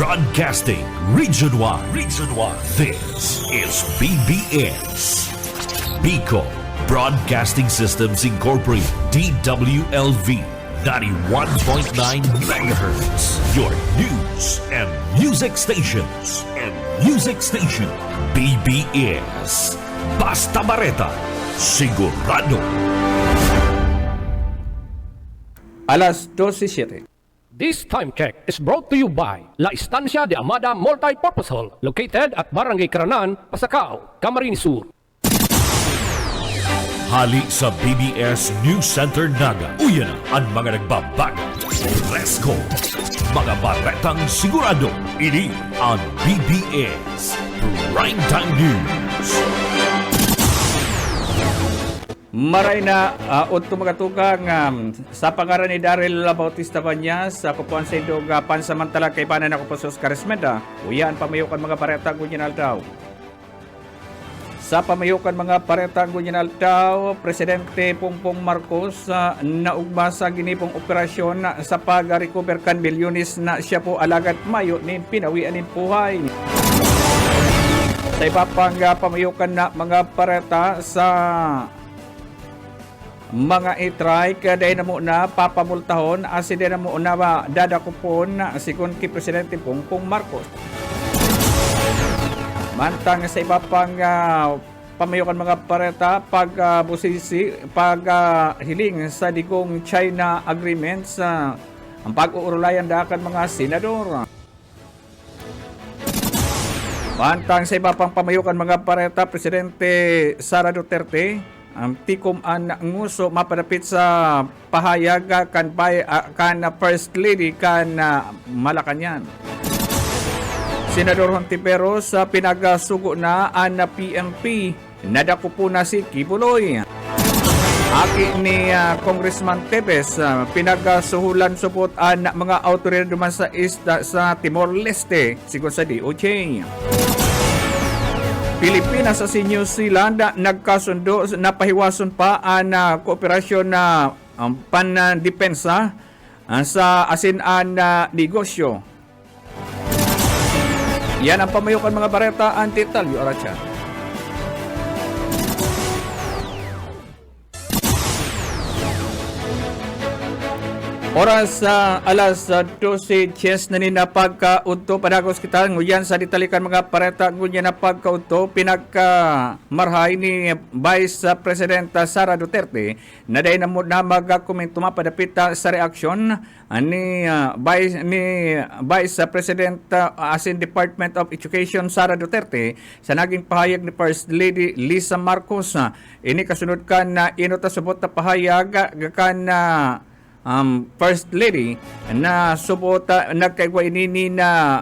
Broadcasting Region 1. This is BBS. Bicol Broadcasting Systems Incorporated. DWLV 91.9 MHz. Your news and music stations. BBS. Basta Bareta. Sigurado. Alas 12:07. This time check is brought to you by La Estancia de Amada Multipurpose Hall, located at Barangay Caranan, Pasacao, Camarines Sur. Hali sa BBS News Center Naga. Uyan ang mga nagbabago. Fresco. Mga baretang sigurado. Ini ang BBS Primetime News. Maray na udto mga tukang sa pangaran ni Daryl Bautista Banyas sa Kupuan sa Indog pansamantala kay panan ako po sa Oscar Esmeda. Uyan pamayukan mga pareta gunyan daw. Sa pamayukan mga pareta gunyan daw, Presidente Pongpong Marcos naugma sa ginipong operasyon sa pag-recover kan bilyones na siya po alagad mayo ni pinawian ng buhay. Sa iba pang pamayukan na mga pareta sa mga i-try kaday na muna papamultahon aside na muna dadakupon sikon ki Presidente Pongpong Marcos. Mantang sa iba pang pamayukan mga pareta busisi hiling sa digong China agreements ang pag-uurulayan dakan mga senador. Mantang sa iba pang pamayukan mga pareta, Presidente Sara Duterte ang tikom ang nguso mapadapit sa pahayag kan First Lady kan Malacañang. Senador Hontiveros sa pinagasugo na ang PNP nadako po na si Kibuloy. Aki ni Congressman Tevez pinagasuhulan supot ang mga autoridad duman sa isda sa Timor-Leste sigon sa DOJ. Pilipinas sa New Zealand nagkasundo na pahiwason pa ang kooperasyon na pandepensa sa ASEAN negosyo. Yan ang pamayukan mga bareta anti-Talyo Aracha. Oras alas 12:10 na ni napagkaudto padagos kita nguyan sa ditalikan mga pareta nguyan na pagkaudto pinagkamarhay ni Vice President Sara Duterte na dahil na magkomento mapadapit sa reaksyon ni Vice President ASEAN Department of Education Sara Duterte sa naging pahayag ni First Lady Lisa Marcos. Ini kasunod kan na inutasubot na pahayag kan First Lady na subot nagkaigwa inini na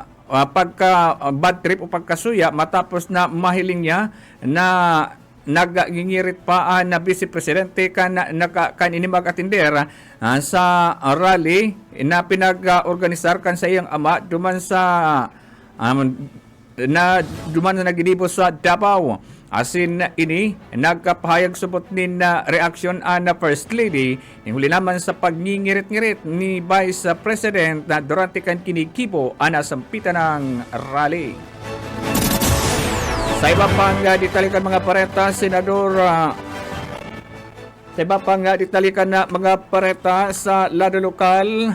pagka bad trip o pagkasuya matapos na mahiling niya na nagingirit pa na Vice Presidente kan inimag atender sa rally na pinag-organisar kan sa iyang ama duman sa duman na naginibo sa Davao. Asin ini nagkapahayag subot nin na reaksyon na First Lady huli naman sa pagningirit-ngirit ni Vice President na durante kan kinikibo ana sampitan ng rally. Sa iba pang ditalikan mga pareta, Senador sa iba pang ditalikan na mga pareta sa lado lokal,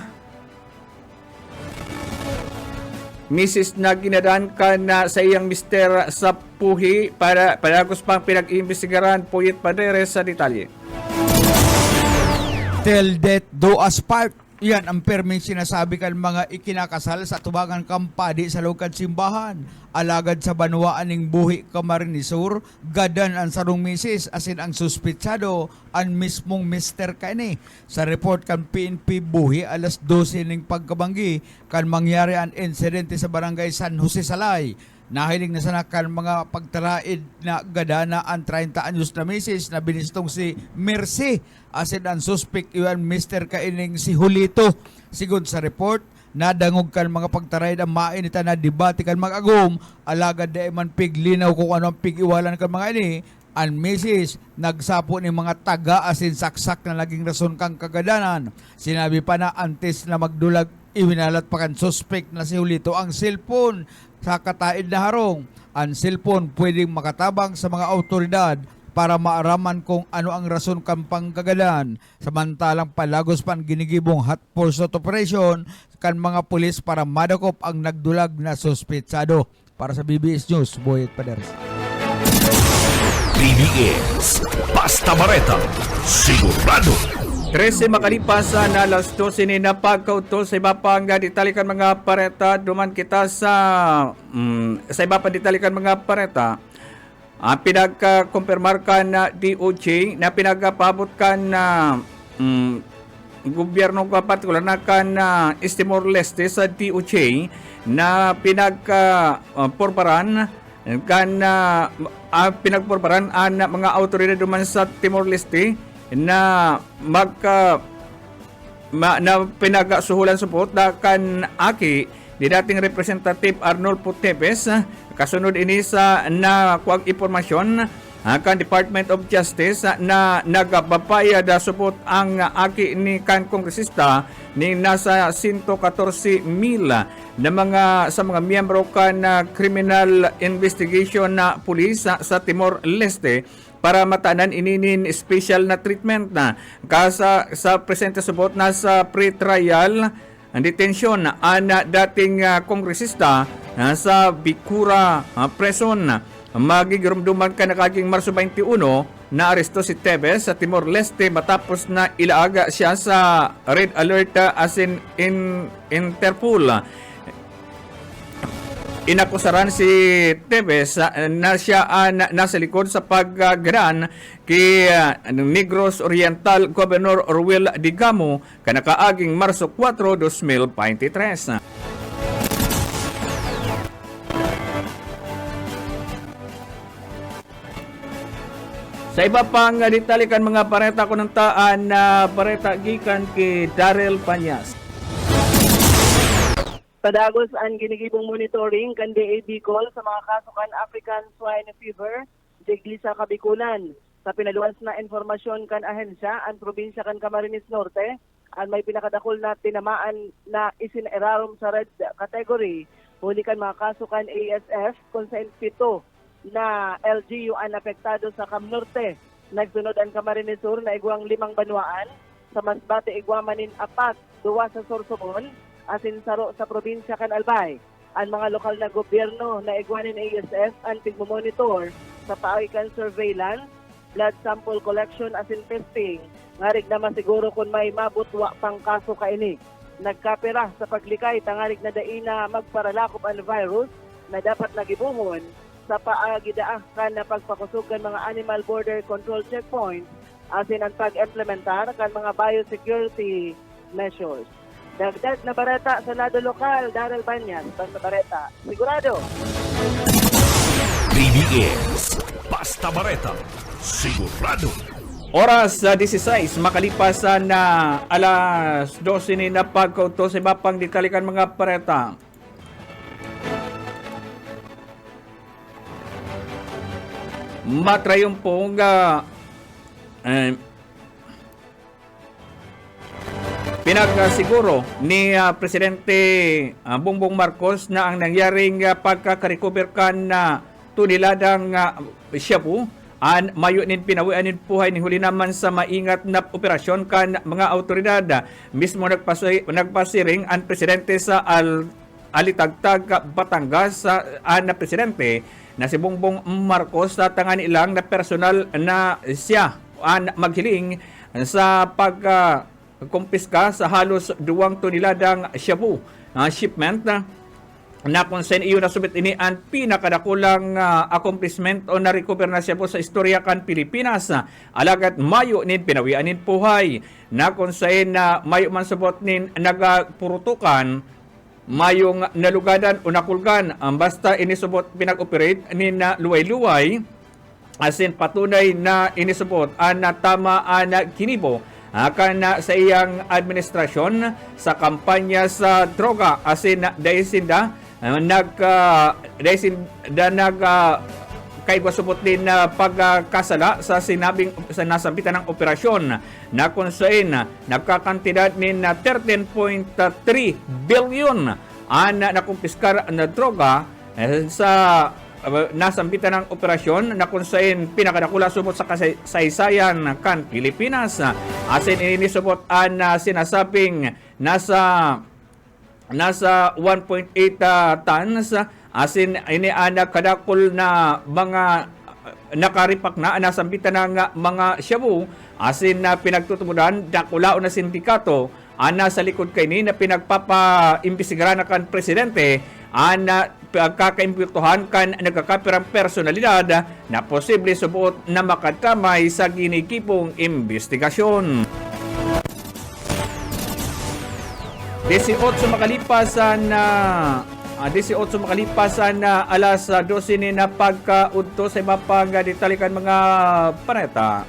Mrs. na ginadaan ka na sa iyang mister sa puhi para padagos pang pinag-iimbestigaran puyit padere sa detalye. Till death do us part. Yan ang perming sinasabi kan mga ikinakasal sa tubangan kampadi sa lokad simbahan. Alagad sa banwaan ng buhi Camarines Sur, gadan ang sarong misis asin ang suspitsado ang mismong Mr. Kani. Sa report kan PNP buhi alas 12 ng pagkabanggi kan mangyari ang insidente sa barangay San Jose Salay. Nahiling na sana kan mga pagtaraid na gadana ang 30 anyos na misis na binistong si Mercy asin ang suspect iwan Mr. Kaining si Julito. Sigon sa report, nadangog kan mga pagtaraid ang mainita na debate kan mag-agom alagad da man piglinaw kung ano ang pig-iwalan kan mga ini ang misis nagsapo ni mga taga asin saksak na laging rason kang kagadanan. Sinabi pa na antes na magdulag Iwinalat pa kan suspect na si Julito ang cellphone sa kataid na harong. Ang cellphone pwedeng makatabang sa mga autoridad para maaraman kung ano ang rason kang panggagalan. Samantalang palagos pa ang ginigibong hot pursuit operation kan mga pulis para madakop ang nagdulag na suspetsado. Para sa BBS News, Boyet Paders. BBS Basta Bareta, sigurado. 13 makalipas na alas 12 ni napagkauto sa iba pang ditalikan mga pareta. Duman kita sa iba pang ditalikan mga pareta. Pinagkumpirmar ka na DOJ na pinagpabot ka na gobyerno ka partikular na ka na Timor Leste sa DOJ na pinagporparan kan pinagporparan ang mga autoridad duman sa Timor Leste na na pinagsuhulan support na kan aki di dating Representative Arnolfo Tevez. Kasunod ini sa nakuag impormasyon kan Department of Justice na nagpapayad support ang aki ni kan kongresista ni nasa 114,000 na sa mga miyembro kan criminal investigation na pulis sa Timor Leste para matanan ininin special na treatment na sa presente subot na sa pre-trial detention ang dating kongresista sa Bicura prison. Magigirumduman ka na kaging Marso 21 na aresto si Tevez sa Timor Leste matapos na ilaaga siya sa red alert as in Interpol. Inakusaran si Tevez na siya nasa likod sa pagganan kay Negros Oriental Governor Ruel Digamo kanakaaging Marso 4, 2023. Sa iba pang ditalikan mga pareta kununtaan na pareta gikan kay Daryl Panyas. Padagos ang ginigibong monitoring kan DA Bicol sa mga kaso kan African Swine Fever, digli sa Kabikulan. Sa pinaluwas na informasyon kan ahensya, ang probinsya kan Camarines Norte, ang may pinakadakol na tinamaan na isinerarom sa red category. Huli kan mga kaso kan ASF kung sa 7 na LGU ang apektado sa Cam Norte. Nagsunod ang Camarines Sur na igwang 5 banwaan, sa Masbate igwamanin 4, 2 sa Sorsogon, asin saro sa probinsya kan Albay. Ang mga lokal na gobyerno na igwanin ASF ang pigmomonitor sa paagikan surveillance, blood sample collection asin testing. Ngarig na masiguro kung may mabutwa pang kaso kaini. Nagkapira sa paglikay tangarig na daina magparalakop ang virus na dapat nagibuhon sa paagidaah kan na pagpakusugan mga animal border control checkpoints asin ang pag-implementar kan mga biosecurity measures. Dagdag na bareta sa lado lokal, Daryl Banyan, Basta Bareta, sigurado. BBS Basta Bareta, sigurado. Oras 16 makalipas na alas 12 ni napagkauto sa iba pang ditalikan mga pareta. Matrayumpong pinagsiguro ni Presidente Bongbong Marcos na ang nangyaring pagkakarecover kan tuniladang Shabu an mayunin pinawianin buhay ni huli naman sa maingat na operasyon kan mga autoridad. Mismo nagpasiring ang Presidente sa Alitagtag, Batangas ang Presidente na si Bongbong Marcos sa tangan ilang na personal na siya ang maghiling sa kumpiska sa halos 2 toniladang shabu shipment na kung saan iyo nasubit ini ang pinakadakulang accomplishment o na-recover na shabu sa istorya kan Pilipinas. Alagat mayo nin pinawianin puhay na kung saan mayo man subot nin nagapurutukan mayong nalugadan o nakulgan basta inisubot pinag-operate nin luway-luway asin patunay na inisubot ang tama na kinibo akan sa iyang administrasyon sa kampanya sa droga asin daisinda kay gwasubot din na pagkasala sa nasambitan ng operasyon na kung saan nagkakantidad min 13.3 billion ang nakumpiskar na droga sa nasambitan ng operasyon na kung saan pinakadakula subot sa kasaysayan kan Pilipinas. Asin inisubot ang sinasabing nasa 1.8 tons. Asin ini anak kadakol na mga nakaripak na nasambitan ng mga shabu. Asin na pinagtutumudan dakulaon na sindikato ana sa likod kay ni na pinagpapaimbestigaran na kan presidente ana pagkakaimbituhan kan nagkakapirang personalidad na posible subuot na makatamay sa ginikipong investigasyon. 18 makalipasan na alas 12 ni na pagkaudto sa iba pang ditalikan mga paneta.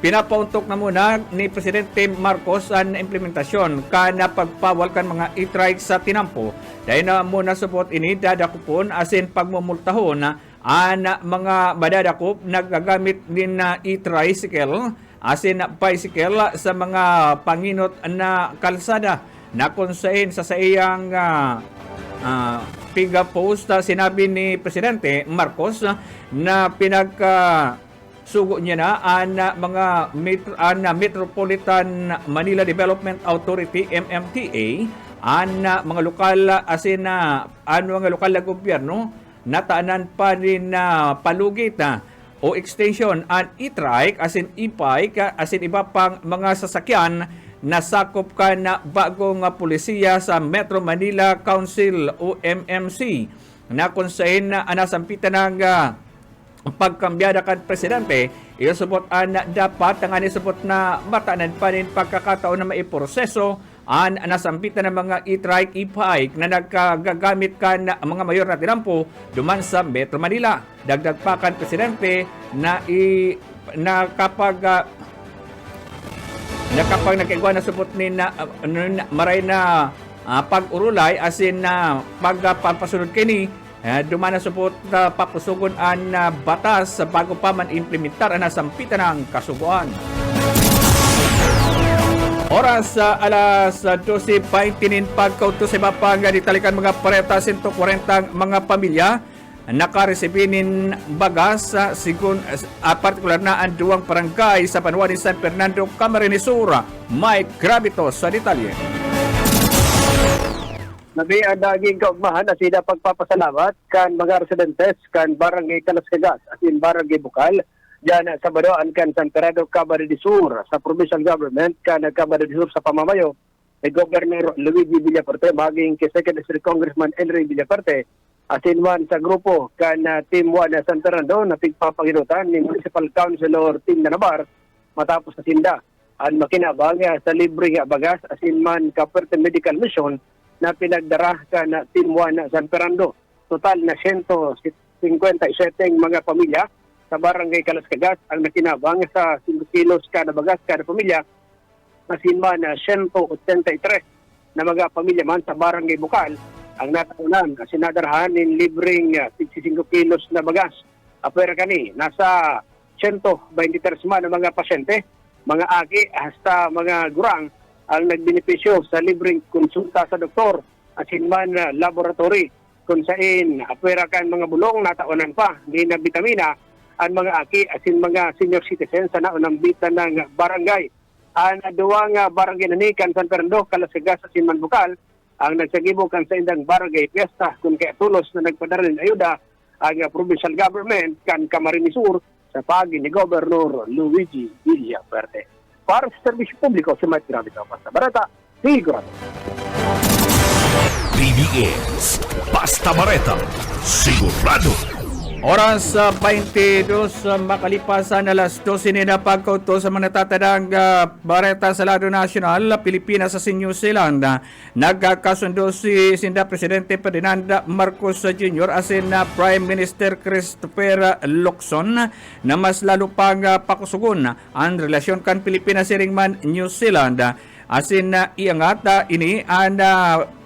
Pinapauntok na muna ni Presidente Marcos ang implementasyon kana pagpawal kan mga e-trike sa tinampo. Dahil na muna subot ini dadakupon asin pagmumultahon ang mga madadakop nagagamit din na e-tricycle asin bicycle sa mga panginot na kalsada na kung saan sa iyang piga post sinabi ni Presidente Marcos na sugo niya na ang mga Metropolitan Manila Development Authority MMTA ang mga lokal asin na mga lokal na gobyerno nataanan pa rin na palugit o extension ang e-trike asin e-bike asin iba pang mga sasakyan na sakop ka na bagong pulisiya sa Metro Manila Council o MMC na kung saan nasampitan ng pagkambyada kan presidente, iusubot na dapat ang anisubot na mataanan pa rin pagkakataon na maiproseso ang nasampitan ng mga e-trike, e-bike na naggagamit ka na mga mayor na tinampo duman sa Metro Manila. Dagdag pa kan presidente na kapag nakaigwa na subot ni na maray na pag-urulay asin na pagpapasunod kini dumana subot na papusugon ang batas bago pa man implementar ang nasampitan ng kasuguan. Oras alas 12:20 pagkauto sa iba pang ditalikan mga pareta 140 mga pamilya nakaresibinin bagas sigun partikular na ang duwang barangay sa Panuan ni San Fernando, Camarines Sur. Mike Gravito sa detalye. Nabi ang naging kaugmahan na sila pagpapasalamat kan mga residentes kan Barangay Kalascagas at in Barangay Bukal diyan sa Badoan kan San Fernando, Camarines Sur sa provincial government kan Camarines Sur sa pamamayo ni Governor Luigi Villaparte maging kay Second District Congressman Henry Villaparte asin man sa grupo kan Team 1 na San Fernando na pigpapaginutan ni Municipal Councilor Tim Nanabar matapos sa sinda ang makinabang sa libreng bagas asin man Kaperte Medical Mission na pinagdara ka na Team 1 na San Fernando. Total na 157 mga pamilya sa Barangay Kalascagas ang nakinabang sa 5 kilos kada bagas kada pamilya asin man 183 na mga pamilya man sa Barangay Bukal ang nataunan kasi nadarahan ng libreng 65 kilos na bagas. Apera kani, nasa 123 man ang mga pasyente, mga aki, hasta mga gurang ang nagbenepisyo sa libreng konsulta sa doktor at man laboratory kung saan apera kan mga bulong nataunan pa, hindi na vitamina ang mga aki asin mga senior citizens sa naunang bitan ng barangay. Ang duwang barangay nanikan San Fernando, Kalascagas asin man Bukal ang nagsagibukan sa indang barangay fiesta kung kaya tulos na nagpadala ng ayuda ang provincial government kan Camarines Sur sa pagi ni Governor Luigi Villaparte. Para sa serbisyo publiko, si Mike Gravito. Basta Barata, sigurado. PBS Basta Bareta, sigurado. Oras 22 makalipasan alas 12 na pagkauto sa mga natatadang bareta sa lado nasyonal Pilipinas sa New Zealand. Nagkasundo si Sinda Presidente Ferdinand Marcos Jr. asin na Prime Minister Christopher Luxon na mas lalo pang pakusugon ang relasyon kan Pilipinas siringman New Zealand. Asin na iangat ini ang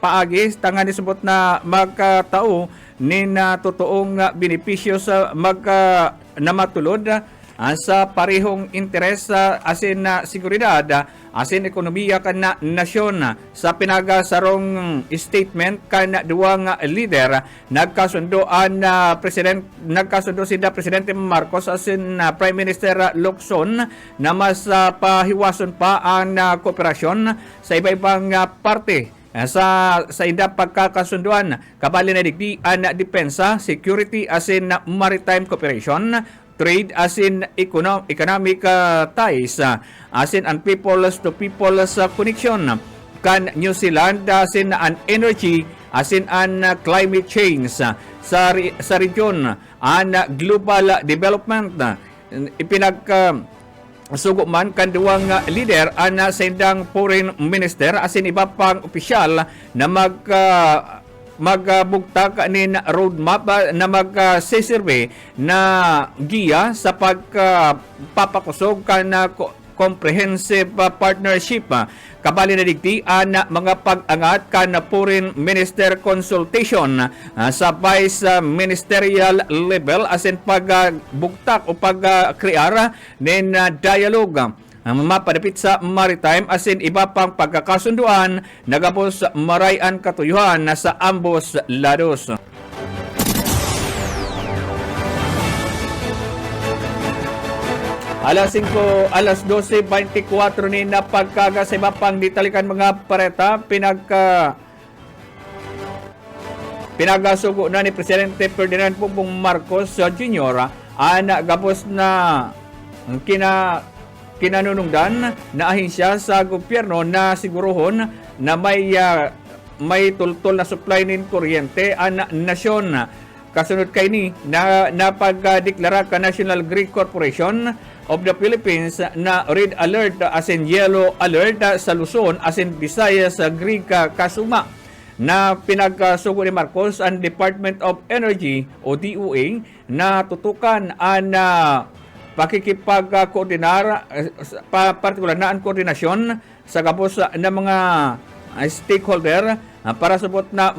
paagi tangan isubot na magkatao ni na totoong benepisyo sa namatulod sa parehong interes asin na seguridad asin ekonomiya kan na nasyon. Sa pinagasarong statement kan duwang leader nagkasundo sida Presidente Marcos asin Prime Minister Locson na mas pahiwason pa ang kooperasyon sa iba-ibang parte sa ida pagkakasunduan kabali na digdi ang depensa, security asin maritime cooperation, trade asin economic ties asin an peoples to peoples connection kan New Zealand asin an energy asin an climate change sa region an global development. Sugo man kan duwang leader ana sa indang foreign minister asin iba pang opisyal na magbugtag nin roadmap na magsiserve na giya sa pagpapakusog kan comprehensive partnership kabali na digdi ang mga pag-angat kan foreign minister consultation sa vice ministerial level asin pagbugtak o pagkrear nin dialogue mapadapit sa maritime asin iba pang pagkakasunduan nagapos marayan katuyuhan sa ambos lados. Alas 12:24 ni na pagkaga sa iba pang ditalikan mga pareta pinagasugo na ni Presidente Ferdinand Bongbong Marcos Jr. Gapos na kinanunungdan na ahensya sa gobyerno na sigurohon na may tultol na supply nin kuryente ang nasyon. Kasunod kay ni na pagdeklara ka National Grid Corporation of the Philippines na red alert asin yellow alert sa Luzon asin Visayas grid kasuma na pinagsugo ni Marcos ang Department of Energy o DOE na tutukan ang pakikipag-koordinar partikular na ang koordinasyon sa gabos na mga stakeholder para subot na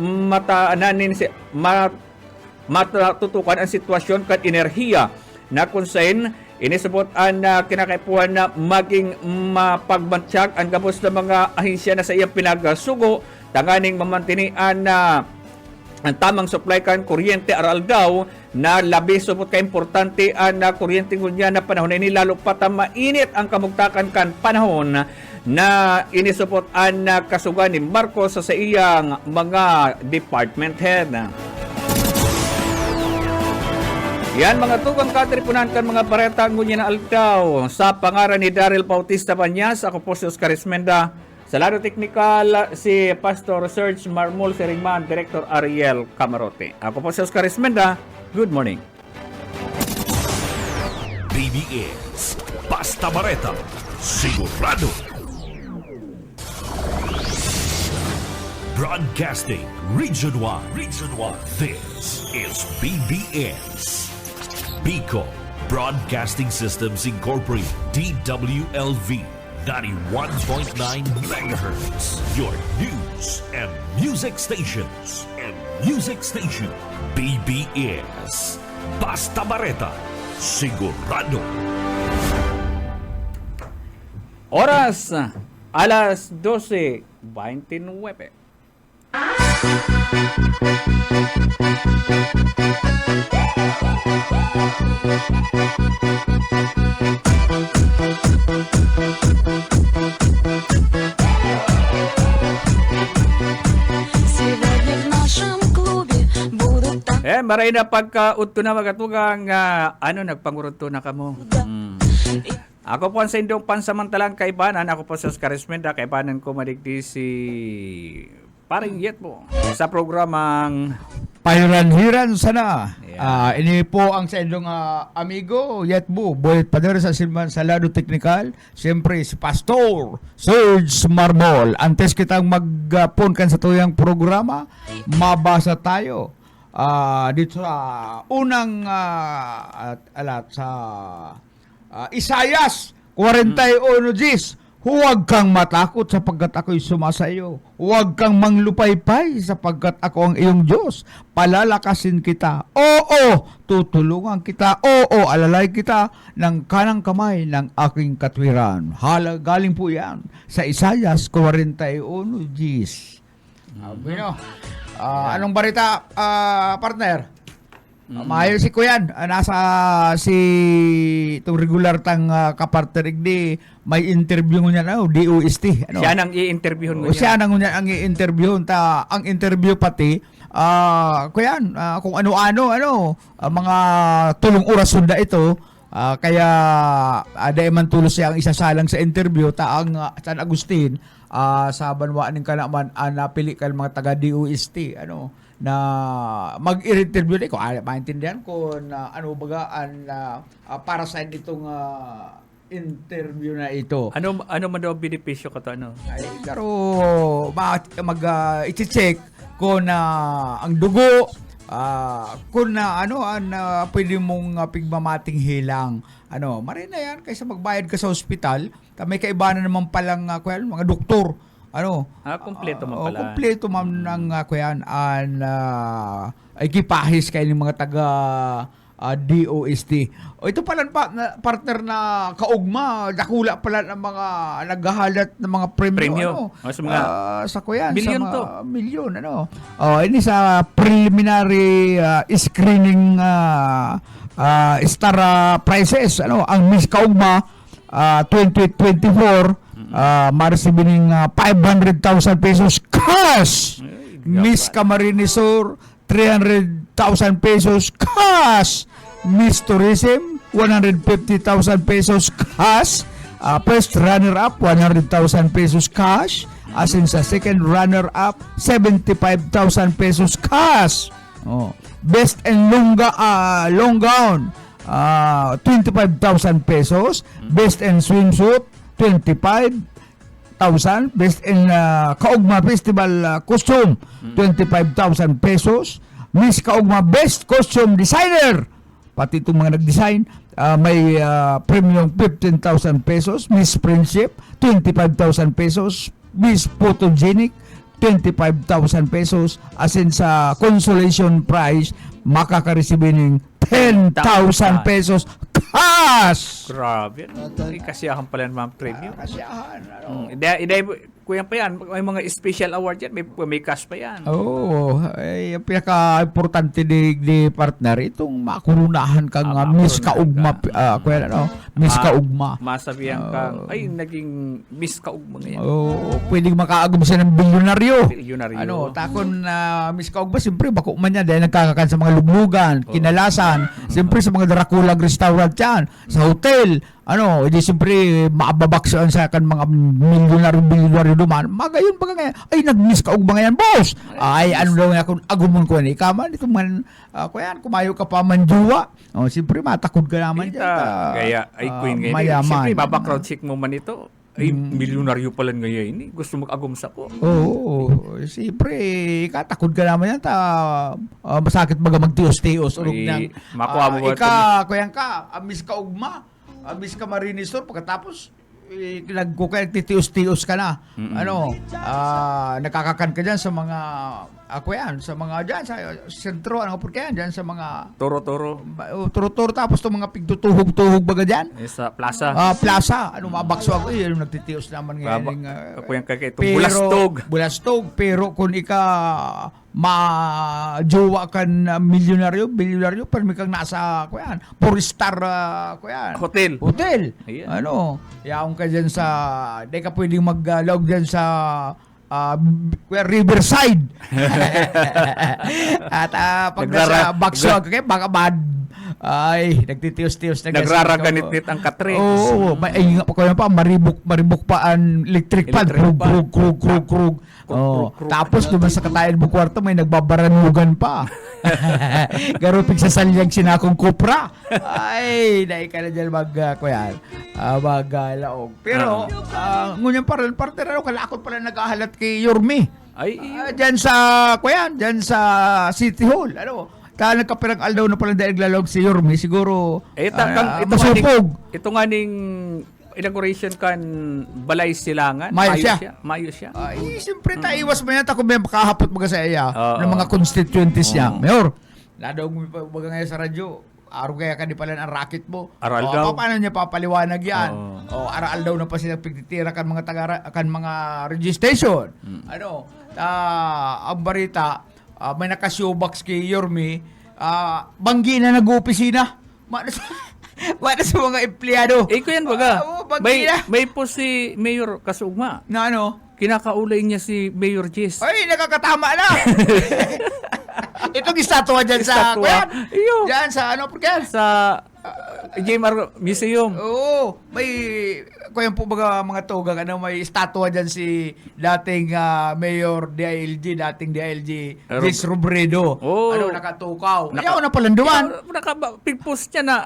matutukan ang sitwasyon kat enerhiya na konsen inisubot ang kinakaipuhan na maging mapagbantyag ang gabos na mga ahensya na sa iyang pinagsugo tanganing mamantini ang tamang supply kan kuryente aral daw na labi subot ka importante ang kuryente ngunya na panahon ini lalo pa mainit ang kamugtakan kan panahon na inisupot ang kasugan ni Marcos sa iyang mga department head. Yan mga tugang katripunan kan mga pareta ngunya na altaw sa pangaran ni Daryl Bautista Banyas. Ako po si Oscar Esmenda. Sa lado teknikal si Pastor Serge Marmol Seringman, Director Ariel Camarote. Ako po si Oscar Esmenda. Good morning. BBS Basta Bareta Sigurado. Broadcasting Region 1. This is BBS Bicol Broadcasting Systems Incorporated, DWLV 91.9 MHz. Your news and music stations. BBS Basta Bareta Sigurado. Oras alas 12:29. Сегодня в нашем клубе будут так. Maray na pagkaudto na magatugang nagpangurudto na kamo. Ako po ang sa indong pansamantalang kaibanan. Ako po sa Oscar Esmenda. Kaibanan ko madigdi si Paring Yet po sa programang Pairan-hiran sana. Yeah. Ini po ang sa inyong amigo, Yetbo, Boyet Pader sa Silman sa lado teknikal. Siyempre si Pastor Serge Marmol. Antes kitang magpunkan sa tuyang programa, mabasa tayo dito sa unang sa Isayas 41 Gis. Huwag kang matakot sapagkat ako'y sumasa iyo. Huwag kang manglupaypay sapagkat ako ang iyong Diyos. Palalakasin kita. Oo, tutulungan kita. Oo, alalay kita ng kanang kamay ng aking katwiran. Galing po yan sa Isayas 41:10. Bueno, anong barita, partner? Maayos si Kuyan. Nasa itong regular tang kapartner di may interview niya na DOST. Siya nang i-interviewon mo Siya nang ang i-interview ang interview pati Kuyan, kung ano-ano mga tulong orason da ito. Kaya dahil man tulos siya ang isasalang sa interview ang San Agustin sa banwaan ng kanaman napili ka mga taga DOST na mag-interview ko maintindihan ko na ano bagaan para sa itong interview na ito. Ano man daw benepisyo ko to Ay pero i-check ko na ang dugo kung na pwede mong pigmamating hilang marin na yan kaysa magbayad ka sa ospital may kaibahan naman palang mga doktor kompleto man pala. Kompleto man ng ekipahis kayo ng mga taga DOST. Ito pala partner na kaugma, dakula pala ng mga naghahalat ng mga premyo. Sa kuyan, milyon sa to. Milyon, ini sa preliminary screening star prizes, ang Miss Kaugma 2024 marisibining 500,000 pesos cash. Miss Camarines Sur 300,000 pesos cash. Miss Tourism 150,000 pesos cash. First runner up 100,000 pesos cash. As in sa second runner up 75,000 pesos cash. Best and long gown 25,000 pesos. Best and swimsuit 25,000. Best in Kaugma Festival costume 25,000 pesos. Miss Kaugma Best Costume Designer pati itong mga nag-design may premium 15,000 pesos. Miss Friendship 25,000 pesos. Miss Photogenic 25,000 pesos. As in sa consolation prize makakareceive ng 10,000 pesos cash. Grabe. Kasiyahan pala ng mga preview. Kasiyahan. Kuya pa yan, may mga special award yan, may cash pa yan. Ay, ang pinaka-importante ni partner, itong makurunahan kang Miss Kaugma. Miss Kaugma. Masabihan kang, naging Miss Kaugma ngayon. Pwedeng makaagum siya ng bilyonaryo. Takon Miss Kaugma, siyempre, bako man niya dahil nagkakakan sa mga luglugan, kinalasan, siyempre sa mga Draculag restaurant yan, sa hotel, hindi siyempre maababaksan sa kan mga bilyonaryo duman. Magayon pa ngayon, nag-miss ka ugma ngayon, boss. Daw nga kung agumon ko ni kaman, ito man, kumayo ka pa manjuwa. Siyempre, matakod ka naman dyan. Kaya, queen ngayon. Mayaman. Siyempre, babackground check mo man ito. Milyonaryo pala ngayon. Gusto mag-agum sa ko. Siyempre, katakod ka naman yan. Masakit baga magtios-tios. Makuha mo Kuya ka, miss ka ugma. Miss Camarines Sur, pagkatapos nagtitios-tios ka na. Nakakakan ka dyan sa mga sa mga dyan sa sentro, dyan sa mga Toro-toro. Turo-turo, tapos itong mga pigtutuhog-tuhog baga dyan. Sa plaza. Plaza. Mabakso ako, nagtitios naman ngayon. Kuya ka itong bulastog. Pero kung ma-jowa ka na bilyonaryo, pero may kang nasa, 4-star, hotel. Ayan. Yaong ka dyan sa, di ka pwedeng mag-log dyan sa Riverside. At pag nasa bakso, baka bad. Nagtitios-tios. Nagraraganit-nit ang katre. Ay nga pa, maribok pa ang electric pan. Krug. Tapos naman sa katayan mo kwarto, may nagbabaranugan pa. Garupig sa salyang sinakong kupra. Dahil ka na dyan mag-laog. Pero, ngunyan partner, kalakot pala nag-ahalat kay Yorme. Dyan sa City Hall. Nagkapirang aldaw na pala dahil naglalog si Yorme. Siguro, ito nga ning inauguration kan Balay Silangan. Mayo siya. Mayo siya. Ay, siyempre taiwas mo yan. Ako may makahapot mga sa iya Oo. ng mga constituencies niya. Mayor, lalo mo baga ngayon sa radyo, araw kaya ka di pala ang racket mo. Aral daw. Paano niya papaliwanag yan? Oo. Aral daw na pa sila pagtitira kan mga kan mga registration. Ano, ang barita, may naka-showbox kay Yorme, banggi na nag-opisina. Wala sa mga empleyado. Eh, ko yan baga. Banggi na. May po si Mayor Kasugma. Na ano? Kinakaulay niya si Mayor Jess. Ay, nakakatama na. Itong estatwa dyan sa... Estatwa. Kuya, Iyo. dyan sa ano, Purkel? Sa JMR Museum. Oo. May... Kuya po mga tugang, ano, may estatwa dyan si dating Mayor DILG, dating DILG, Jess Robredo. Oh. Ano, nakatukaw. Ayaw na palanduan. Nakapigpost niya na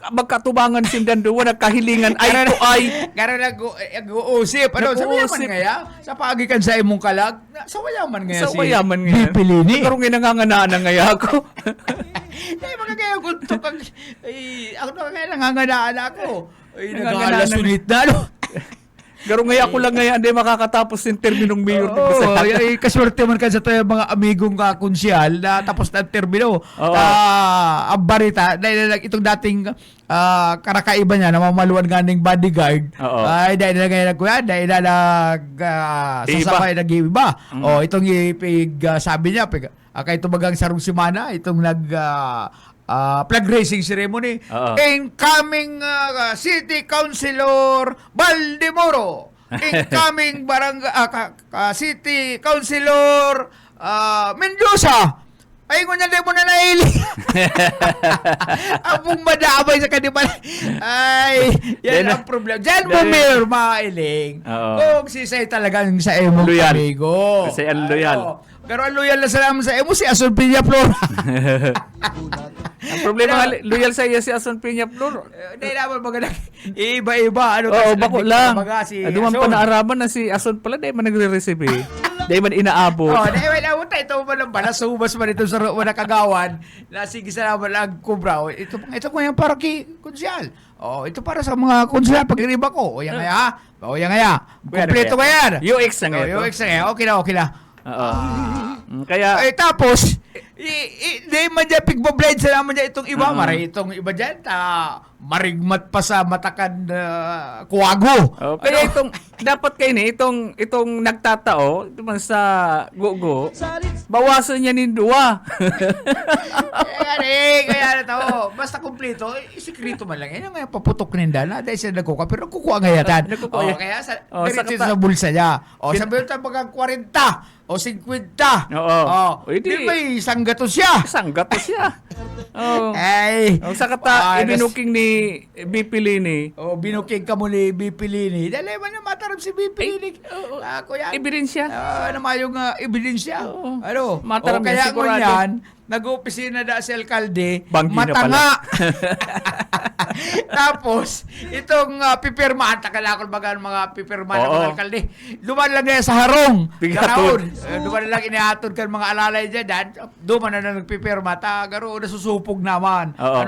magkatubangan sindan doon, nagkahilingan eye to eye. Garo nag-uusip. Ano, sa Nag-uusip. mayaman ngaya? Sa pagikan sa imong kalag? Sa wayaman ngaya Sa si wayaman nga. Bipilini. Karong ginanganganaan na ngaya ako. Ay, mga kaya gunto kag... Ay, ako na kaya nanganganaan ako. Ay, Nanganganaan nag-aalasunit na, no? Karong ngaya ako lang ngaya, hindi makakatapos yung terminong mayor. Oo, ay, kaswerte man ka sa tayo mga amigong konsyal na tapos na ang termino. Oo. Ang barita, dahil itong dating karakaiba niya, namamaluan nga ng bodyguard, Oo. ay dahil na ngayon kuya, dahil na sasabay nag-iiba. O, itong sabi niya, kay tumagang sarong simana, itong flag raising ceremony. Oo. Incoming City Councilor Baldemoro. Incoming City Councilor Mendoza. Ay, kung yan mo na naili. Ang madamay sa kanila. Ay, yan ang problema. Diyan mo, Mayor, mailing. Oo. Kung sisay talagang sa emong Loyal. amigo. Kasi ang loyal. Pero ang loyal na sa naman sa emo, si Asun Piña Flora. Ang problema, loyal sa iya si Ason Peña Flor. Hindi naman maganda. Iba-iba. Ano, Oo, kasi bako nandito lang. mga si Duman pa Asun. naaraman na si Ason pala, dahil man nagre-receive eh. Dahil man inaabot. Oh, dahil wala mo tayo man ang balas subas man ito sa mga kagawan na sige sa naman ang kubra. Ito ko yan para kay konsyal. Oh, ito para sa mga konsyal pag-iriba ko. O yan kaya. O yan kaya. Kompleto ka yan. UX na nga ito. UX na yan. Okay na. Oo. Kaya, Tapos, di man dyan pigbablade sa naman dyan itong iba. Maray itong iba dyan. Marigmat pa sa matakan kuwago. kaya itong, dapat kayo ni, itong nagtatao, ito man sa gugo, bawasan niya ni Dua. Kaya na to. Basta kumpleto, isikrito man lang. Yan ang paputok ninda na. Dahil siya nagkuka. Pero kukuha nga yatan. Nagkukuha yan. Kaya sa, Oh, diretso sa sa bulsa niya. Sabi ito bagang 40 o 50. Oo. Di ba isang gato siya? Sanggato siya. Oh. Ay. Sa kata, ibinuking ni BP Lini. Binuking ka mo ni BP Lini. Dahil man na matarap si BP Lini. Kuya. Ebidensya. Ano yung ebidensya? Oo. Ano? Mataram yan, Kaya sigurado. ngunyan, nag-opisina na si alkalde, Banggi na matanga. Tapos, itong pipirmahan, takalakol baga mga pipirmahan ng Oo. mga alkalde. Duman lang yan sa harong. Bigatod. Duman lang inihatod kan mga alalay dyan. Duman na nagpipirma. Garo, nasusupog naman. Oo.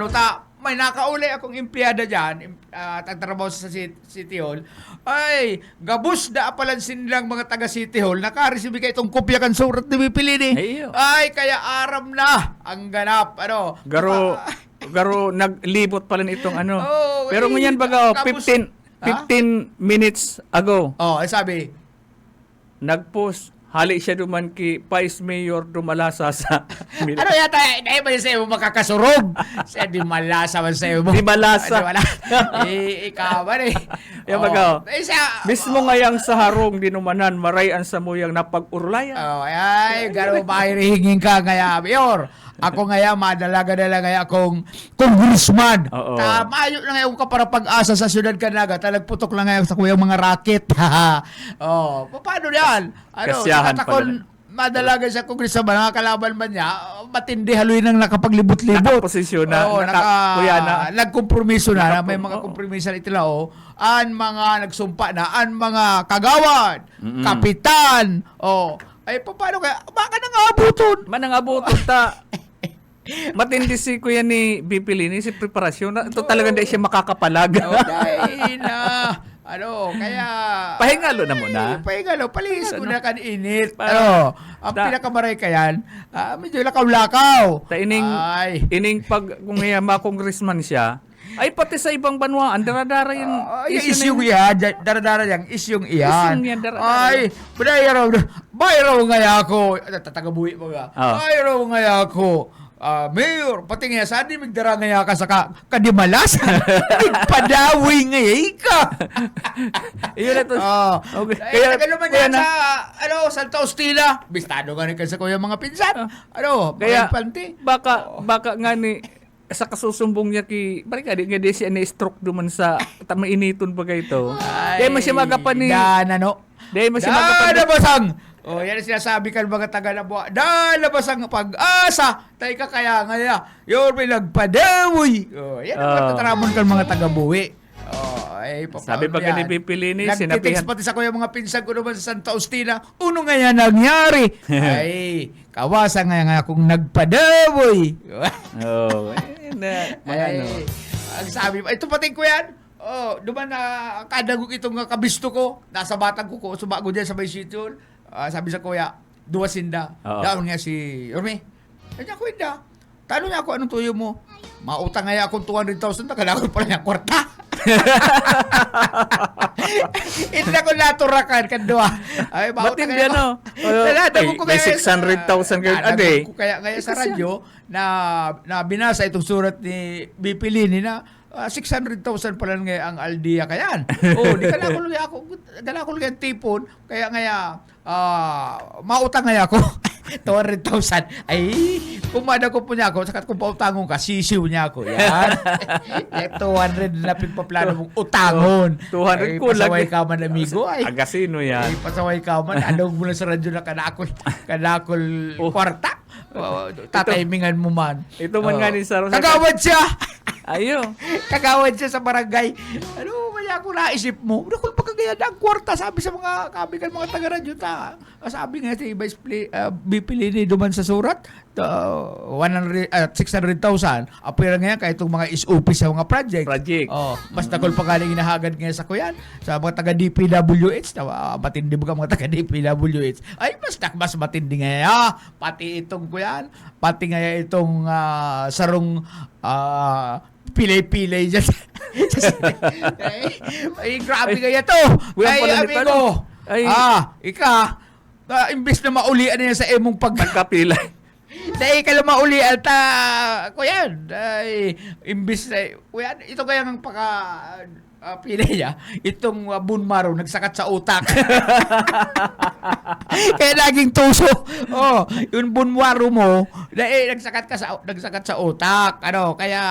May nakauli akong empleyada dyan, tagtrabaho sa City Hall. Ay, gabus da apalansin nilang mga taga City Hall, nakareceive ka itong kopya kan surat ni Bipilini. Ayo. Ay, kaya aram na ang ganap. Ano? Garo naglibot pala itong ano. Oh, Pero ngunyan baga, tapos- 15 minutes ago, Sabi, nagpost, hali siya duman ki Vice Mayor dumalasa sa ano yata, dahil ba sa iyo makakasurog? Siya di malasa man sa iyo mo. Di malasa. Ikaw ba rin? Yan baga, Siya, mismo ngayang sa harong dinumanan, marayan sa muyang napag-urlayan. ay, garo ba hingin ka ngaya, Mayor? Ako ngaya, madalaga-dalaga akong congressman. Oo. Mayo na ngayon ka para pag-asa sa syudad Canaga. Talagputok lang ngayon sa kuyang mga racket. Paano yan? Kasiyahan akon, madalaga sa congressman, mga kalaban man niya, matindi haluin ng nakapaglibot-libot. Nakaposisyon na, kuya na. Nagkompromiso na, may mga Oo. kompromiso na itilao. An mga nagsumpa na, an mga kagawad, kapitan, ay, paano kaya? Baka nang abuton. Manangabutot ta. Matindi si kuya ni BP Lini, si preparasyon. Ito talaga hindi siya makakapalag. Dahil na. Kaya... Pahingalo na muna. Pahingalo, palihis ko Ano? na kan init. Pa- Ang Da- pinakamaray kayan, medyo lakaw-lakaw. Ta ining Ay. ining pag kung may congressman siya, ay pati sa ibang banwa, dara-dara yung Yung issue isyong na yun. iyan, daradara yang isyong iyan. Isyong yan, daradara. Ay, bayaraw nga ako. Tatagabuhi mo nga. Oh. Bayaraw nga ako. Mayor, pati nga sa atin, magdara nga ka sa kadimalas. Padawi nga ka. Iyon ito. Okay. Kaya naman kaya yan sa, Santa Hostila. Bistado nga rin kasi ko yung mga pinsan. Kaya mga panty. baka nga ni sa kasusumbong niya balik nga di siya na-stroke duman sa tamainiton pa ito. Dahil mo siya magapan ni Dahil mo siya magapan ni Basang! Yan ang sinasabi ka ng mga taga-Labuan. Dalabas ang pag-asa. Tayo ka kaya ngaya. Yung may nagpadawi. Yan ang patatamon ka ng mga taga-buwi. Sabi pa ni Pipili ni Nagtitext pati sa kuya mga pinsan ko naman sa Santa Hostila. Uno nga yan nangyari. Ay, kawasa nga akong nagpadawi. Ang sabi, ito pati ko yan. Duman na kadagog itong kabisto ko. Nasa batang ko, sumago dyan sa may sityon. Sabi sa kuya, duwa sinda. Daon nga si Orme. Kanya ko hindi. Talo niya ako, anong tuyo mo? Mautang nga akong 200,000 na kailangan pala niya kwarta. Hindi ko naturakan kanduwa. Ay, Ba't hindi ano? May 600,000 kayo a day. Ko kaya sa radyo na binasa itong surat ni BP Lini na 600,000 pala nga ang Aldia kayan. Di ka na ako lang tipon. Kaya mautang nga ako. 200,000. Ay, kumada ko po niya ako. Sakat kung pautangon ka, sisiw niya ako. Yan. 200 na pinpaplano mong utangon. 200 ko lang. Pasaway ka man, amigo. Ay, Agasino yan. pasaway ka man. Anong mula sa radyo na kanakol kwarta. Tataymingan mo man. Ito man nga ni Saro. Kagawad siya! Ayo. Kagawad siya sa barangay. Maya ko naisip mo. Kung pagkagaya na ang kwarta, sabi sa mga kabigan, mga taga-radyo ta. Sabi nga si Vice BP Lini duman sa surat, 600,000. Apira nga yan kahit itong mga SOP sa mga project. Mas nakul pa galing inahagad nga sa kuyan. Sa mga taga-DPWH, matindi mo ka mga taga-DPWH. Ay, mas matindi nga yan. Pati itong kuyan, pati nga itong sarong pilay-pilay dyan. Ay, grabe kaya to. Ay, amigo. Imbis na maulian niya sa emong Pagkapilay. dahil ka lang maulian kuyan. Ay, imbis na, kuyan, ito kaya ang pilay niya, itong bunmaro nagsakat sa utak. Kaya laging tuso. Yung bunmaro mo, nagsakat sa utak. Kaya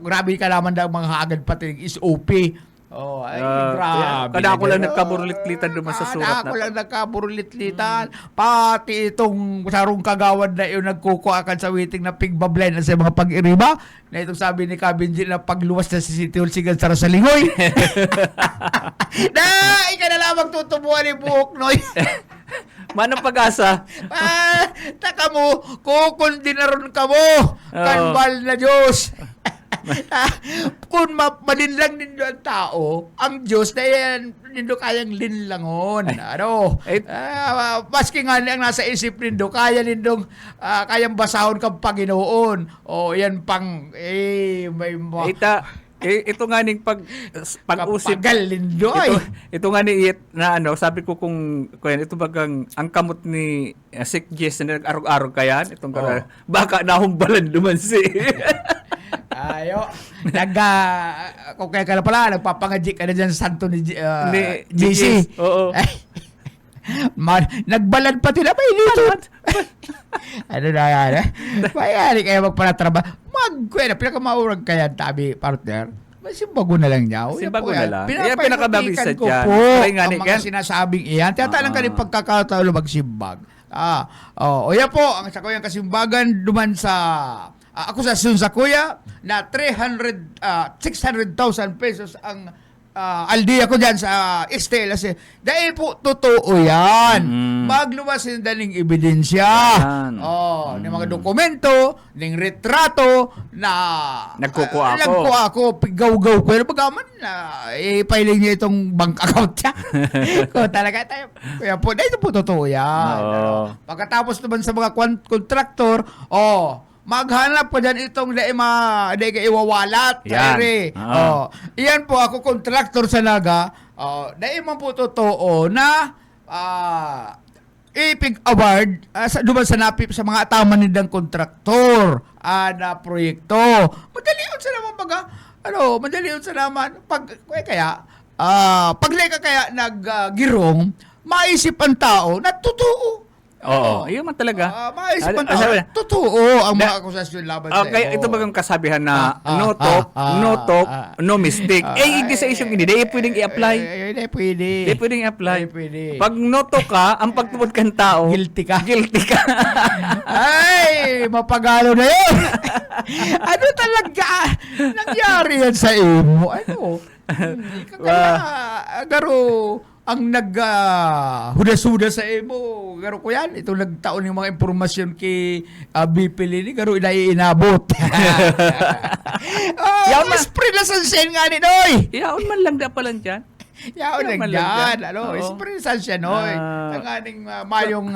grabe ka naman daw mga agad pati SOP. Grabe. Kada ako lang nagkaburulit-litan duman sa surat Ako lang nagkaburulit-litan. Pati itong sarong kagawad na yung nagkukuakan sa waiting na pigbablay na sa mga pag-iriba. Na itong sabi ni Kabinji na pagluwas na si City Hall sigan sa Salingoy. Ika na lamang tutubuan ni Buhok Noy. Manang pag-asa. Taka mo, kukundinaron ka mo. Kanbal na Diyos. Kung malinlang nindo ang tao, ang Diyos na yan, nindo kayang linlangon. Maski nga ang nasa isip nindo, kayang basahon kang Panginoon. Yan pang, may ito nga ning pag-usip. Lindo, ito nga ni na sabi ko kung ito bagang ang kamot ni Sik Jess na nag-arog-arog kayan, itong baka nahumbalan duman si kung kaya ka na pala, nagpapangadjik ka na dyan sa santo ni JC. Oo. Nagbalad pati na may litot. Ano na yan, Mayari kaya magpanatrabaho. Pinakamaurag kaya tabi, partner. Simbago na lang niya. Simbago na lang. Pinapainupikan ko yan. po Ang mga sinasabing iyan. Tiyatalang ka rin pagkakataon magsimbag. Yan po, ang sa kuyang kasimbagan duman sa akusasyon sa kuya na 600,000 pesos ang Aldi ako dyan sa Estela. Dahil po, totoo yan. Mm. Maglabas din daling ebidensya. Yan. Ng mga dokumento, ng retrato na Nagkukuha ako. nagkuha ako, pigaw-gaw ko. Pero pagaman na i-filing niya itong bank account niya. Kung talaga tayo. Kaya po, dahil po totoo yan. Oo. Pagkatapos naman sa mga kontraktor, maghanap ko dyan itong dahi ka iwawalat. Yan. Pare. Iyan po ako, kontraktor sa Naga. Dahi man po totoo na ipig award duman sa napip sa mga ataman nidang kontraktor na proyekto. Madalion sa naman madalion sa naman paglay ka kaya naggirong, maisip ang tao na totoo. Oo, yun man talaga. Maisip ang tao, totoo ang mga akusasyon laban sa Okay, ito bagang kasabihan na no talk, no mistake. Hindi sa isyong hindi. Di pwedeng i-apply. Hindi pwede. Di pwedeng i-apply. Hindi pwede. Pag no talk ka, ang pagtubod kang tao, Guilty ka. Guilty ka. Ay, mapagalo na yun. Ano talaga nangyari yan sa imo? Hindi ka kaya, garo, ang hudas-hudas sa imo. Garo ko yan. Ito nagtaon yung mga impormasyon kay BP Lini. Garo inabot. Spread na sa sen nga ni Noy. Yaon man lang da palan dyan. Yaon lang man lang dyan. dyan. Oo. Spread sa siya Noy. Ang aning mayong,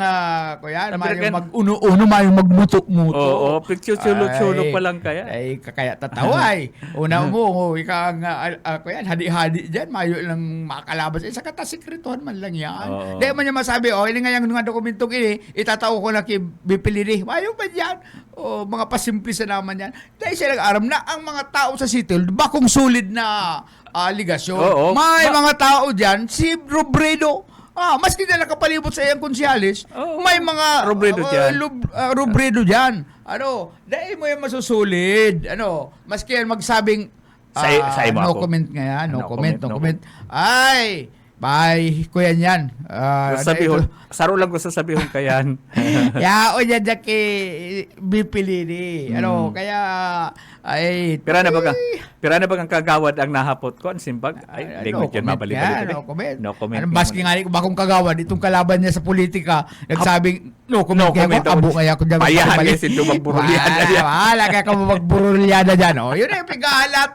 kuyan, Sabi mayong ka- mag-uno-uno, mayong magmutok-mutok. Oo, picture sulok-sulok pa lang kaya. Ay, kakaya tataway. Una mo, ikaw ang, kuyan, hadi-hadi dyan, mayo lang makakalabas. Sa katasikretuhan man lang yan. Oo. Di man niya masabi, ini nga yung mga dokumentong ini, itatao ko na kay Bipiliri. Mayo pa dyan. Mga pasimplisa naman yan. Dahil siya nag-aram na ang mga tao sa Seattle, bakong solid na aligasyon. Oo. May mga tao dyan, si Robredo, maski na nakapalibot sa iyang konsyalis, Oo. may mga Robredo dyan. Robredo dyan. Dahil mo yan masusulid. Maski yan magsabing, Sa imo no ako. comment nga yan, no comment. no Ay, bye, kuya yan. Sabihon. Saro lang ko sasabihin kayan. Ya, o yan dyan kay Bipilini. Kaya, ay, Pira na ba ang kagawad ang nahapot ko? Ang simbag? Ay, di ko dyan mabalik-balik. No comment. No comment. Maski nga ni bakong kagawad, itong kalaban niya sa politika, nagsabing, no comment. No comment. Abo kaya ko dyan. Payahan niya si Dumagburulyada yan. Wala, kaya ka magburulyada dyan. Yun yung pigahalat.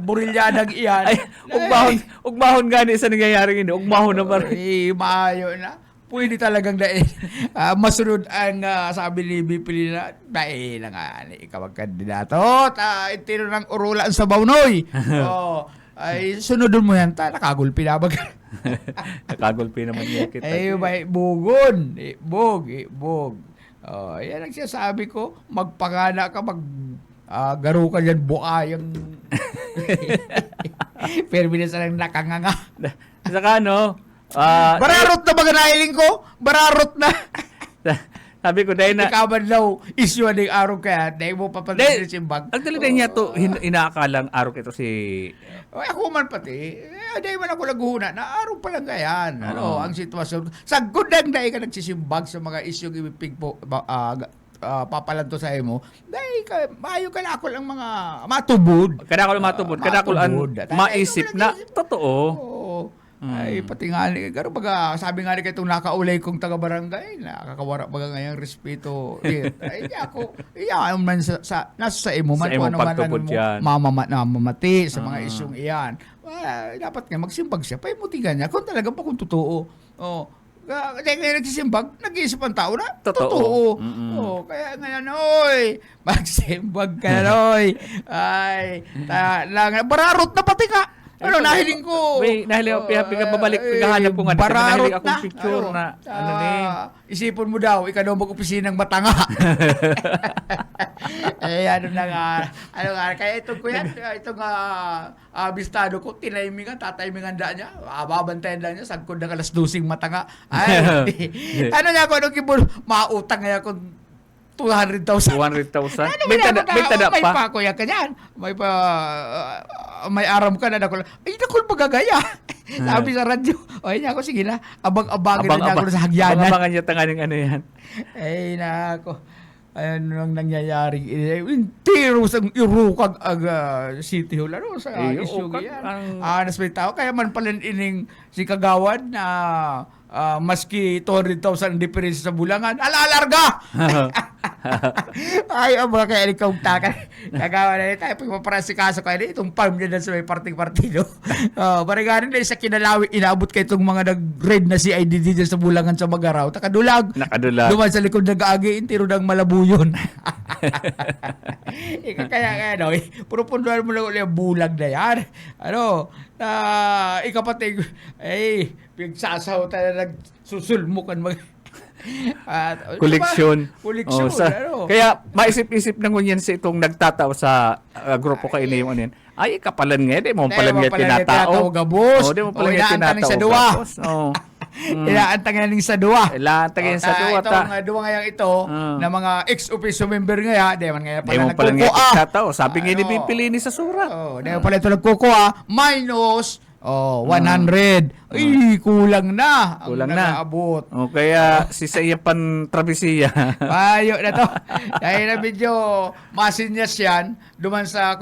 Burulyadang iyan. Ay, ugmahon gani sa nangyayari ini. Ugmahon na ba rin? Ay, maayo na. Pwede talagang dahil masunod ang sabi ni BP na dahil na nga ikaw ang kandidato. Itino ng urulan sa Baunoy. Ay, sunodon mo yan. Nakagulpi na ba? Nakagulpi naman niya kita. Ay, may bugon. Ibog. Yan ang sinasabi ko. Magpangana ka, garo ka dyan, buayang. Pero binasa lang nakanganga. Saka Bararot na ba ganahiling ko? Bararot na. sabi ko dahil na, Ikaban daw, issue ng araw kaya, dahil mo papansin Dahil- si Bag. ang talaga niya to, inaakalang araw ito si... Ako man pati, dahil man ako laguhuna, na araw pa lang kayan. Ang sitwasyon. Sa gudang dahil ka nagsisimbag sa mga issue ibipig po, papalanto sa imo, dahil mayo ka na ako lang mga matubod. Kadakol matubod, kadakol ang maisip na, totoo. Oo. Ay, pati nga, garo baga, sabi nga ni itong nakaulay kong taga-barangay, nakakawara baga ngayong respeto. Ay, man nasa sa imo man, Sa imong kung ano man pagtubod yan. mamamati sa mga isyong iyan. Dapat nga magsimbag siya, paimutigan niya, kung talaga pa kung totoo. Dahil ngayon nagsisimbag, nag-iisip ang tao na, totoo. Kaya ngayon, magsimbag ka na, Ay, bararot na pati ka. Nahiling ko. Nahiling ako, pihapi ka babalik, pigahanap ko nga. Bararot Nahiling akong picture na, isipon mo daw, ikaw daw mag-opisinang matanga. Kaya itong kuya, itong abistado ko, tinaimingan, tataimingan da niya, babantayan lang niya, sagkod ng alas 12 matanga. Ay, niya ako, mautang niya ako, 200,000. 200,000. May tada May pa. pa kuya ka yan. May aram ka na nakul. Ay, nakul magagaya. Sabi sa radyo. Ay, niya ako, sige na. Abang-abangin na niya ako sa hagyanan. Abang-abangan niya tanganing ano yan. Ay, nako. Ayan ang nangyayari. Intiro sa irukag ang City Hall. Ano sa issue ukag yan? ang- Anas may tao. Kaya man pala ining si Kagawad na maski 200,000 difference sa bulangan, alalarga! Ay, ang mga kaya ikaw takan. Kagawad na tayo, pagpaparasikaso kayo itong farm niya na sa may partido. Barigarin na sa kinalawi, inaabot kayo itong mga nag-raid na CIDD dyan sa bulangan sa Magaraw. Nakadulag. Duman sa likod nag-aagi, intiro ng malabuyon. Kaya, ano, puro punduan mo lang ulit ang bulag na yan. Ano, ikapating, pigsasaw tayo nagsusulmukan Koleksyon. Koleksyon. Ano? Kaya maisip-isip na ngunyan sa itong nagtataw sa grupo kayo na yung anin. Ay, kapalan nga, di mo palan nga tinatao. Gabos. Di mo palan nga Inaantang tinatao. sa duwa. Oo. Inaantang nga sa duwa. Ilaantang nga sa duwa. Itong duwa ngayang ito, na mga ex-officio member ngaya, di man ngaya Di pala mo palan nga nagkukuha. tinatao. Sabi nga ni pipili ni sa sura. Di mo pala ito nagkukuha. Minus 100. Ay, kulang na. Kulang ang na. nag-aabot. O kaya si sa iya pan travesiya. Ayo na to. Dahil na medyo masinyas yan, duman sa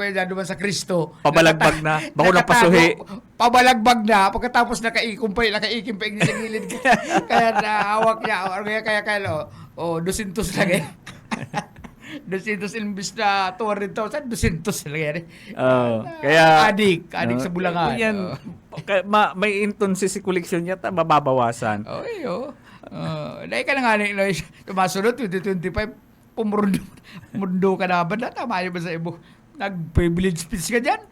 Kristo. Pabalagbag na. Bako na pasuhi. Pabalagbag na. Pagkatapos nakaikim pa yung gilid. Kaya nahawak niya. Kaya, 200 lang eh. 200 imbis na 200,000, 200 lang yan eh. Kaya Adik sa bulangan. Yan, may intonsi si koleksyon niya, mababawasan. Dahil ka na nga tumasunod, 2025, mundo ka na ba na? Tama yun ba sa imo? Nag-privilege speech ka dyan?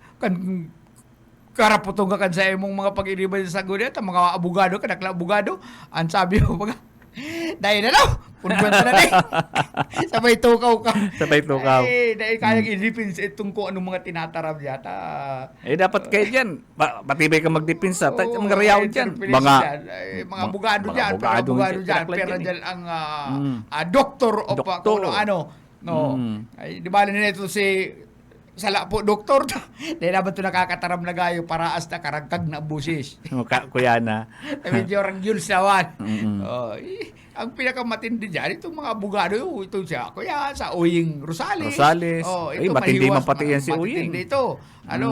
Karaputong ka kan sa imong mga pag-iniban sa gulit, ang mga abogado, kanakla-abogado, ang sabi mo mga, dahil na daw, punbuan na rin. Sabay tukaw ka. Sabay tukaw. Dahil kayang i-defense itong kung anong mga tinatarap yata. Dapat kayo dyan. Matibay ka mag-depensa. Mga riyaw dyan. Mga abogado dyan. abogado Dyan. Pero dyan ang doctor of kung ano. No. Ay, di ba nila ito si sala po, doktor. Dahil naman ito nakakataram na gayo para hasta karagkag na busis. Kuya na. Medyo rangyul sawan. Ang pinakamatindi dyan, itong mga abogado, ito siya, kuya, sa Uying Rosales. Ay, matindi man pati yan si Uying. Matindi ito. Si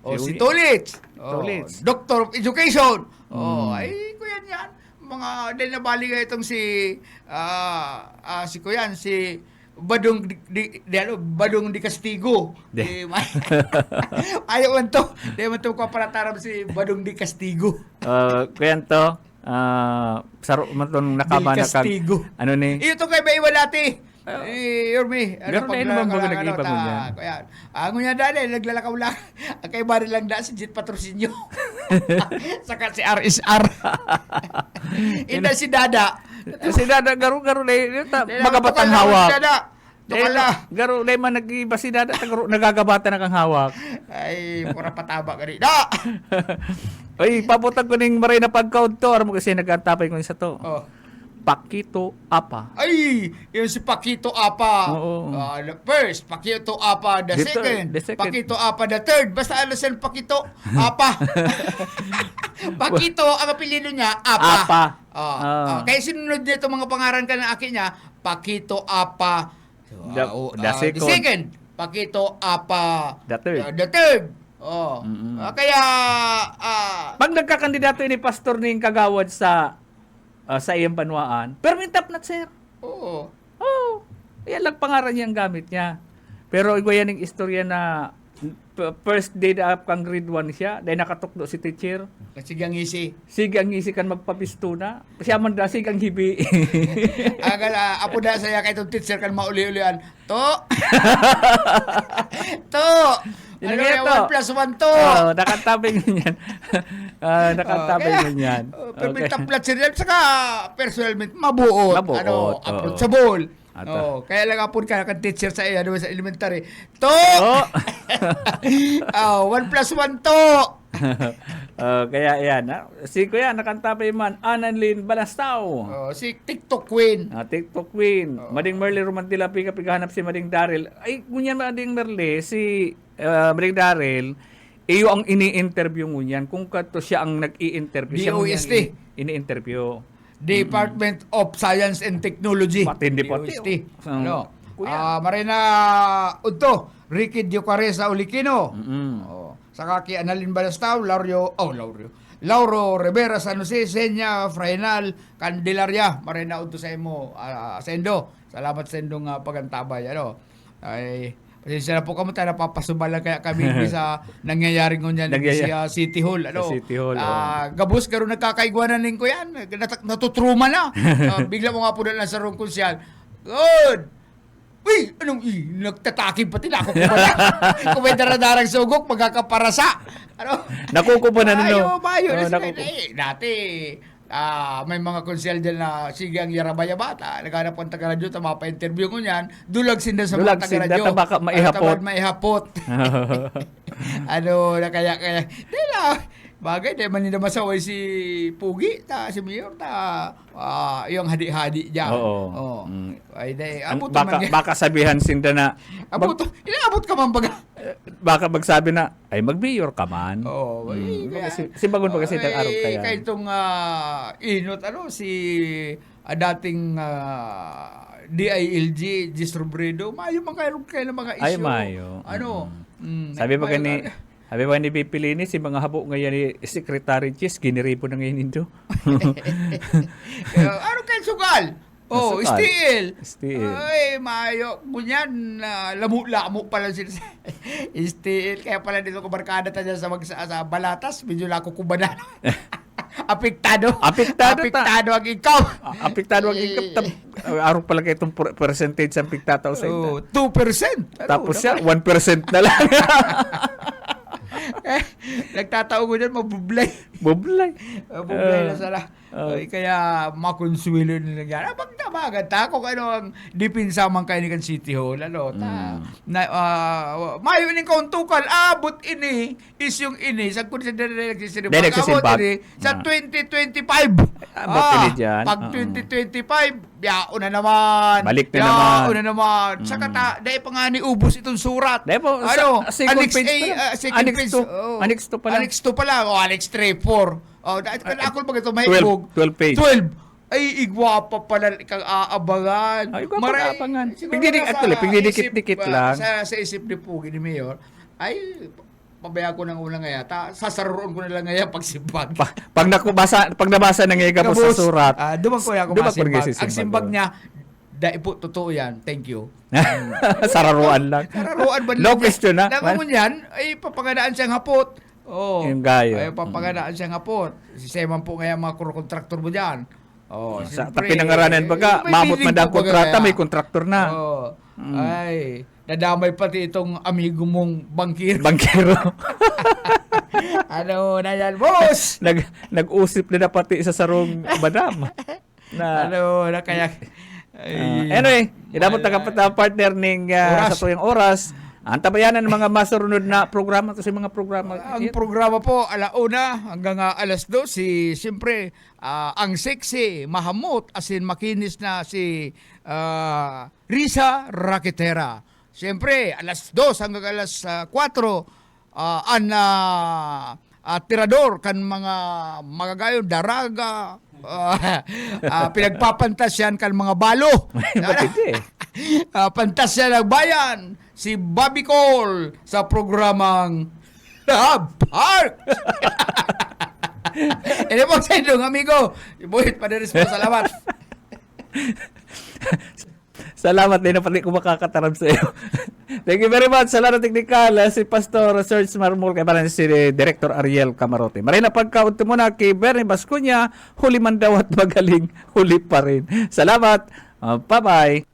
Uying. Tulits. Tulits. Doctor of Education. Ay, kuya yan. Mga, dahil nabali nga itong si kuya, si Badong di Castigo. Ayaw man to. Di man to kaparataram si Badong di Castigo. Kaya to, saro man itong nakamana kag, Castigo. ano ni? Ito kay Baiwalati. Yorme. Meron na yun naman mga nag-iba mo niyan. Ang nga dali, naglalakaw lang. Ang kay Bari lang da, si Jet Patrocinio. Saka si RSR. Ina si Dada. Si Dada, garo-garo na yun. Magabatang hawak. Garo na man nag-iba si Dada, nagagabatan na kang hawak. Ay, pura pataba ka rin. Da! Ay, paputag ko ning maray na pagkauntor mo kasi nagkatapay ko sa to. Pakito Apa. Ay, yun si Pakito Apa. Oo. First, Pakito Apa the second. Pakito Apa the third. Basta ano siya Pakito Apa. Pakito, ang apelido niya, Apa. Kaya sinunod niya itong mga pangaran ka ng aki niya, Pakito Apa. The second. The second, Pakito Apa. The third. The third. Kaya, Pag nagkakandidato ni pastor ning kagawad sa iyang banwaan, pero may tapnat, sir. oo. Yan lang pangaran niyang gamit niya. Pero igwa yan yung istorya na first day na kang grade 1 siya, dahil nakatukdo si teacher. Sigang isi. Sige ang isi kan magpapisto na. Siya man da, sige ang hibi. Apo na saya kay itong teacher kan mauli-ulian. To! Ano Yan to. yung 1 plus 1 to? Nakatabing niyan. Nakatabing niyan. Permit taplat siya saka personalmente mabuot. Mabuot, Approachable. Ato. Kaya lang apon ka kan teacher sa iya sa elementary. To! 1 plus 1 to! Kaya yan. Si Kuya, nakantapay man. Annalyn Balastao. Si TikTok Queen. TikTok Queen. Mading Merle Romantila pigahanap si Mading Daryl. Ay, kunyan Mading Merle, si Mading Daryl, iyo ang ini-interview ngunyan. Kung kato siya ang nag-i-interview. Siya DOST. Ini-interview. Department of Science and Technology. Matindi pati. DOST. Marina Udto, Ricky Diocaresa Ulikino. Saka kay Annalyn Balastaw, Lauro Rivera San Jose, Senya Fraenal Candelaria, Marina Udto sa imo, Sendo. Salamat sa indong pagantabay. Ay, pasensya na po kamo tayo, napapasubalan kaya kami sa nangyayari ngunyan sa City Hall. Sa City Hall, Gabus, karon nagkakaigwanan nin ko yan. Natutruma na. Bigla mo nga po na sa rong konsyal. Good! Uy! Anong nagtatakin pati na ako kumala. Kung may daradarang sugok, magkakaparasa. Nakukupanan Mayo. Dati, may mga konsyal dyan na sige ang yarabaya bata. Naghanap ang taga-radyo, mapa-interview ko niyan. Dulag sinda sa mga taga-radyo. Baka maihapot. Maihapot. na kaya. Bagay, dahil man masaway si Pugi, si Mayor, yung hadi-hadi dyan. Oo. Ay, dahil, Baka sabihan sinda na, inaabot ka man baga. baka magsabi na, ay mag-mayor ka man. Si Bagon pa kasi araw kaya. Kaya itong inot, si dating DILG, Distrobredo, mayo man kayo ng mga issue. Ay, mayo. Sabi ba ni Pipilini, si mga habo ngayon ni Secretary Chis, giniripo na ngayon ito. Ano kayo sugal? Steel. Ay, mayo. Bunyan, lamu-lamu pala sila. Steel. Kaya pala dito kubarkada tayo sa balatas, medyo lako kubanan. Apektado ang ikaw. Apektado ang ikaw. Araw pala kayo itong percentage ang piktataw sa ito. 2%. Tapos siya, 1% na lang. Nagtatao ko dyan, mabublay. Bublay Na sala. Kaya makonsuelo nila yan. Magdamagan ta kung ano ang dipinsa man kayo ni kan City Hall. Mayo ning kauntukan. Abot ini is yung ini. Sa kung sa nagsisilbag. Sa 2025. Abot ini dyan. Pag 2025, yaon na naman. Balik na naman. Saka dahil pa nga ni ubos itong surat. Dahil po, Annex Annex 2 pa lang. Annex 2 pa lang. Annex 3, 4. Dahil ako pag ito may 12 page. 12. Ay, igwapa pala kang aabangan. Ay, igwapa aabangan. Pigdidikit lang. Sa isip ni Pugi ni Mayor, ay, pabaya ko ng unang ngayata. Sasaroon ko na lang ngaya pagsibag. Pag nabasa na ngayon sa surat. Dumang ko ako masimbag. Ang simbag niya, dahil po, totoo yan. Thank you. Sararuan lang. No question na. Naman yan, ay papangadaan siyang hapot. Yung gayo. Ay papangadaan siyang hapot. Si Seman po ngayon mga kontraktor mo dyan. Sa pinangaranan baga, mamot man ang kontrata, may kontraktor na. Ay, nadamay pati itong amigo mong bangkiro. Na yan, boss? Nag-usip na pati sa sarong madam. Na kaya... Anyway, dapat partner ning sa tuyong oras. Ang tabayanan ng mga masurunod na programa to sa mga programa. Ang programa po, 1:00 hanggang 2:00. Siyempre, ang sexy, mahamot, asin makinis na si Risa Raquetera. Siyempre, 2:00 hanggang 4:00, tirador kan mga magagayon, daraga, pinagpapantasyan kan mga balo. Pantasya ng bayan, si Bobby Cole sa programang Park. Ini po sa inyong amigo. Buhit pa rin po. Salamat. Salamat din na pati ko makakatarap sa iyo. Thank you very much. Sa laro teknikal, si Pastor Serge Marmol, kay parang si Director Ariel Camarote. Maray na pagkaunto mo na kay Bernie Bascuña, huli man daw at magaling, huli pa rin. Salamat. Bye-bye.